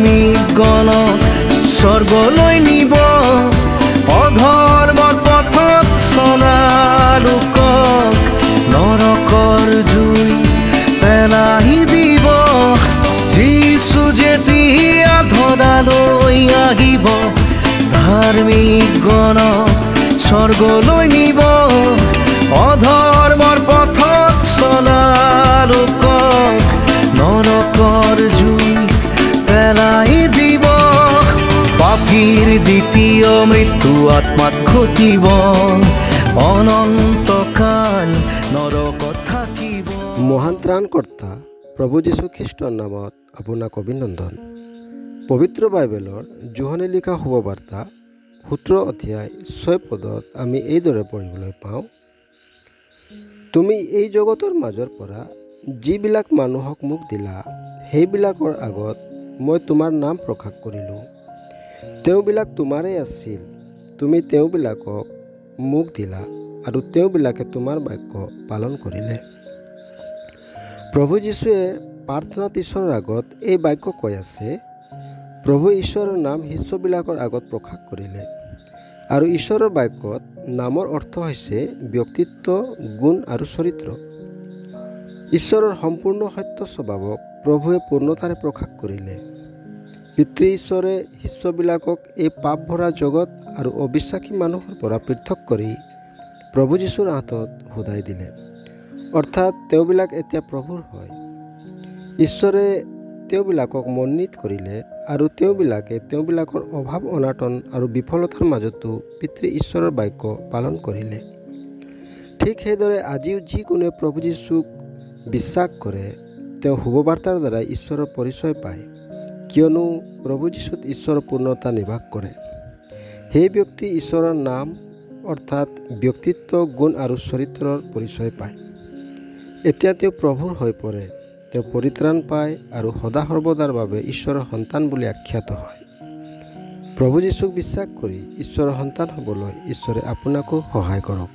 ধাৰ্মিক গণক স্বৰ্গলৈ নিব অধৰ্মৰ পথত চলা লোকক নৰকৰ জুই পেলাই দিব যীশু যেতিয়া ধৰালৈ আহিব ধাৰ্মিক গণক স্বৰ্গলৈ নিব অধৰ্মৰ পথত চলা লোকক নৰকৰ জুই পেলাই দিব পাপীৰ দ্বিতীয় মৃত্যু আত্মাত ঘটিব অনন্তকাল নৰকত থাকিব। মহান ত্ৰাণকৰ্তা প্ৰভু যীশু খ্ৰীষ্টৰ নামত আপোনাক অভিনন্দন। পবিত্ৰ বাইবেলৰ যোহনে লিখা শুভবাৰ্তা 17 অধ্যায় 6 পদত আমি এইদৰে পঢ়িবলৈ পাওঁ, তুমি এই জগতৰ মাজৰ পৰা যিবিলাক মানুহক মোক দিলা সেইবিলাকৰ আগত মই তোমাৰ নাম প্ৰকাশ কৰিলোঁ। তেওঁবিলাক তোমাৰেই আছিল, তুমি তেওঁবিলাকক মোক দিলা আৰু তেওঁবিলাকে তোমাৰ বাক্য পালন কৰিলে। প্ৰভু যীশুৱে প্ৰাৰ্থনাত ঈশ্বৰৰ আগত এই বাক্য কৈ আছে, প্ৰভু ঈশ্বৰৰ নাম শিষ্যবিলাকৰ আগত প্ৰকাশ কৰিলে আৰু ঈশ্বৰৰ বাক্যত নামৰ অৰ্থ হৈছে ব্যক্তিত্ব, গুণ আৰু চৰিত্ৰ। ঈশ্বৰৰ সম্পূৰ্ণ সত্য স্বভাৱক প্ৰভুৱে পূৰ্ণতাৰে প্ৰকাশ কৰিলে। পিতৃ ঈশ্বৰে শিষ্যবিলাকক এই পাপ ভৰা জগত আৰু অবিশ্বাসী মানুহৰ পৰা পৃথক কৰি প্ৰভু যীশুৰ হাতত সদাই দিলে, অৰ্থাৎ তেওঁবিলাক এতিয়া প্ৰভুৰ হয়। ঈশ্বৰে তেওঁবিলাকক মনোনীত কৰিলে আৰু তেওঁবিলাকে তেওঁবিলাকৰ অভাৱ অনাটন আৰু বিফলতাৰ মাজতো পিতৃ ঈশ্বৰৰ বাক্য পালন কৰিলে। ঠিক সেইদৰে আজিও যিকোনোৱে প্ৰভু যীশুক বিশ্বাস কৰে তেওঁ শুভবাৰ্তাৰ দ্বাৰা ঈশ্বৰৰ পৰিচয় পায়, কিয়নো প্ৰভু যীশুত ঈশ্বৰৰ পূৰ্ণতা নিবাস কৰে। সেই ব্যক্তি ঈশ্বৰৰ নাম অৰ্থাৎ ব্যক্তিত্ব, গুণ আৰু চৰিত্ৰৰ পৰিচয় পায়। এতিয়া তেওঁ প্ৰভুৰ হৈ পৰে, তেওঁ পৰিত্ৰাণ পায় আৰু সদা সৰ্বদাৰ বাবে ঈশ্বৰৰ সন্তান বুলি আখ্যাত হয়। প্ৰভু যীশুক বিশ্বাস কৰি ঈশ্বৰৰ সন্তান হ'বলৈ ঈশ্বৰে আপোনাকো সহায় কৰক।